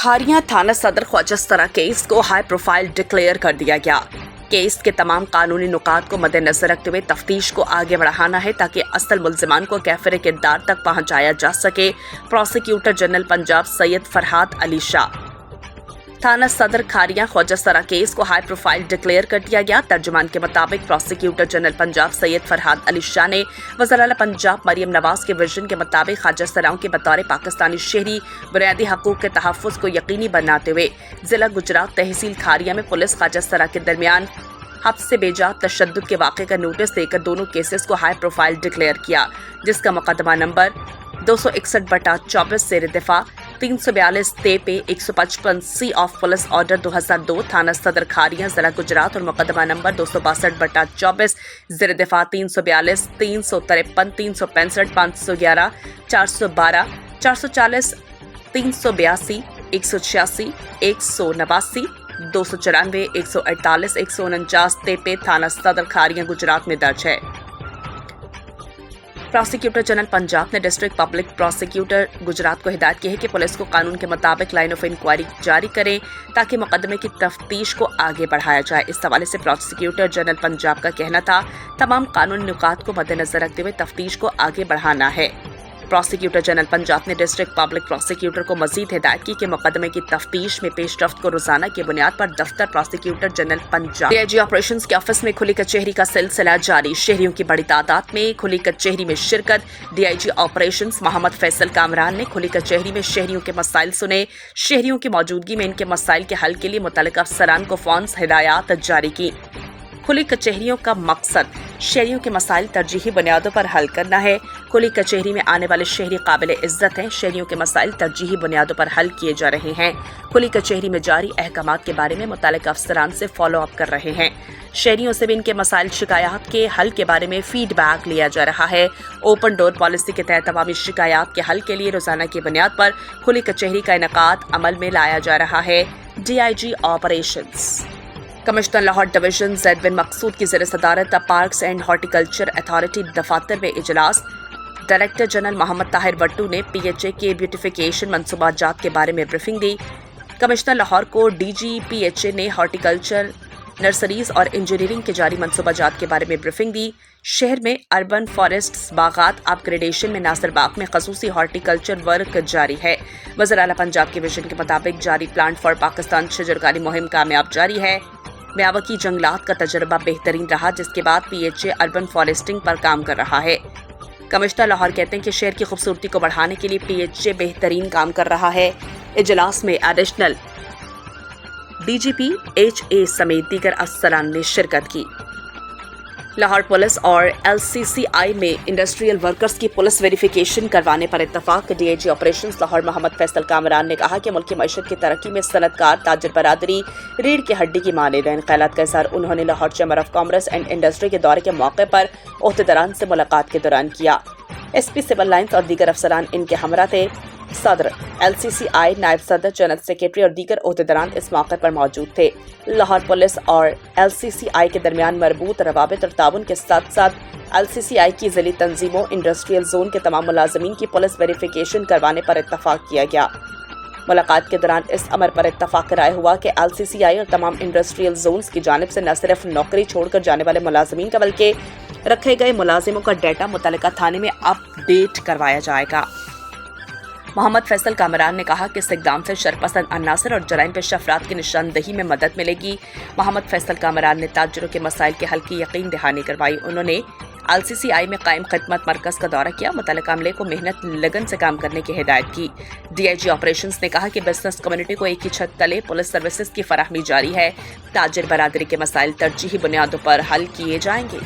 खारियां थाना सदर ख्वाजस्तरा केस को हाई प्रोफाइल डिक्लेयर कर दिया गया। केस के तमाम कानूनी नुकात को मद्देनजर रखते हुए तफ्तीश को आगे बढ़ाना है ताकि असल मुल्जिमान को कैफिर किरदार तक पहुंचाया जा सके। Prosecutor general Punjab Syed Farhad Ali Shah. थाना सदर खारियां ख्वाजस्तरा केस को हाई प्रोफाइल डिक्लेयर कर दिया गया। तर्जुमान के मुताबिक प्रोसिक्यूटर जनरल पंजाब सैयद फरहाद अली शाह ने वज़ीर आला पंजाब मरियम नवाज के विजन के मुताबिक ख्वाजस्तराओं के बतौर पाकिस्तानी शहरी बुनियादी हकूक के तहफ़्फ़ुज़ को यकीनी बनाते हुए जिला गुजरात तहसील खारियां में पुलिस ख्वाजस्तरा के दरमियान हब्स से बेजा तशद्दुद के वाक़े का नोटिस देकर दोनों केसेस को हाई प्रोफाइल डिक्लेयर किया, जिसका मुकदमा नंबर 261/24 ज़ेर दफ़ा 342 पे 155 सी ऑफ पुलिस ऑर्डर 2002 थाना सदर खारियां जिला गुजरात और मुकदमा नंबर 262/24 ज़ेर दफ़ा 342 353 365 511 412 440 382 186 189 294 148 149 पे थाना सदर खारियां गुजरात में दर्ज है। प्रोसिक्यूटर जनरल पंजाब ने डिस्ट्रिक्ट पब्लिक प्रोसिक्यूटर गुजरात को हिदायत की है कि पुलिस को कानून के मुताबिक लाइन ऑफ इंक्वायरी जारी करें ताकि मुकदमे की तफ्तीश को आगे बढ़ाया जाए। इस हवाले से प्रोसिक्यूटर जनरल पंजाब का कहना था, तमाम कानूनी नुकात को मद्देनजर रखते हुए तफ्तीश को आगे बढ़ाना है। प्रोसिक्यूटर जनरल पंजाब ने डिस्ट्रिक्ट पब्लिक प्रोसिक्यूटर को मजीद हिदायत की कि मुकदमे की तफ्तीश में पेशरफ्त को रोजाना की बुनियाद पर दफ्तर prosecutor general Punjab DIG operations के ऑफिस में खुली कचहरी का सिलसिला जारी। शहरियों की बड़ी तादाद में खुली कचहरी में शिरकत। डीआईजी ऑपरेशंस मोहम्मद फैसल कामरान ने खुली कचहरी में शहरियों के मसाइल सुने। शहरियों की मौजूदगी में इनके मसाइल के हल के लिए मुतल्लिका अफसरान को फौरन हिदायत जारी की। खुली कचहरियों का मकसद शहरियों के मसाइल तरजीही बुनियादों पर हल करना है। खुली कचहरी में आने वाले शहरी काबिल इज्जत हैं। शहरियों के मसाइल तरजीही बुनियादों पर हल किए जा रहे हैं। खुली कचहरी में जारी अहकामात के बारे में मुतल्लिका अफसरान से फॉलो अप कर रहे हैं। शहरियों से भी इनके मसाइल शिकायत के हल के बारे में फीडबैक लिया जा रहा है। ओपन डोर पॉलिसी के तहत अवामी शिकायत के हल के लिए रोजाना की बुनियाद पर खुली कचहरी का इनेकाद अमल में लाया जा रहा है। DIG operations commissioner Lahore division Zaid bin Maqsood की ज़ेर सदारत पार्क्स एंड हॉर्टिकल्चर अथॉरिटी दफातर में इजलास। डायरेक्टर जनरल मोहम्मद ताहिर भट्टू ने पीएचए के ब्यूटिफिकेशन मनसूबाजात के बारे में ब्रीफिंग दी। कमिश्नर लाहौर को डीजी पीएचए ने हॉर्टिकल्चर नर्सरीज और इंजीनियरिंग के जारी मनसूबाजात के बारे में ब्रीफिंग दी। शहर में अर्बन फॉरेस्ट्स बागात अपग्रेडेशन में नासिर बाग में खसूसी हॉर्टिकल्चर वर्क जारी है। वज़ीर आला पंजाब के विजन के मुताबिक जारी प्लांट फॉर पाकिस्तान शजरकारी मुहिम कामयाब जारी है। मियावकी जंगलात का तजर्बा बेहतरीन रहा, जिसके बाद पीएचए अर्बन फॉरेस्टिंग पर काम कर रहा है। कमिश्नर लाहौर कहते हैं कि शहर की खूबसूरती को बढ़ाने के लिए पीएचए बेहतरीन काम कर रहा है। इजलास में एडिशनल डीजीपी एचए समेत दीगर अफसरान ने शिरकत की। लाहौर पुलिस और एलसीसीआई में इंडस्ट्रियल वर्कर्स की पुलिस वेरिफिकेशन करवाने पर इत्तफाक। डीआईजी ऑपरेशंस लाहौर मोहम्मद फैसल कामरान ने कहा कि मुल्क की मईशत की तरक्की में सनतकार ताजर बरादरी रीढ़ की हड्डी की मानद है। इन ख्यालात का इज़हार उन्होंने Lahore chamber of commerce and industry के दौरे के मौके पर ओहदेदारान से मुलाकात के दौरान किया। एसपी सिविल लाइन्स और दीगर अफसरान इनके हमरा थे। सदर एलसीसीआई, नायब सदर, जनरल सेक्रेटरी और दीगर ओहदेदारान इस मौके पर मौजूद थे। लाहौर पुलिस और एलसीसीआई के दरमियान मरबूत रवाबित और ताउन के साथ साथ एलसीसीआई की ज़िली तंजीमों इंडस्ट्रियल जोन के तमाम मुलाजमीन की पुलिस वेरिफिकेशन करवाने पर इत्तफाक किया गया। मुलाकात के दौरान इस अमर पर इत्तफाक राय हुआ कि एलसीसीआई और तमाम इंडस्ट्रियल जोन्स की जानिब से न सिर्फ नौकरी छोड़कर जाने वाले मुलाजमीन का बल्कि रखे गए मुलाजिमों का डाटा मुतल्लिका थाने में अपडेट करवाया जाएगा। मोहम्मद फैसल कामरान ने कहा कि इस इक़दाम से शरपसंद अनासर और जराइम पेश अफराद की निशानदही में मदद मिलेगी। मोहम्मद फैसल कामरान ने ताजरों के मसाइल के हल की यकीन दहानी करवाई। उन्होंने एलसीसीआई में कायम खिदमत मरकज़ का दौरा किया। मुतल्लिका अमले को मेहनत लगन से काम करने की हिदायत की। डीआईजी ऑपरेशंस ने कहा कि बिजनेस कम्युनिटी को एक ही छत तले पुलिस सर्विसेज की फराहमी जारी है। ताजर बरादरी के मसाइल तरजीही बुनियादों पर हल किए जाएंगे।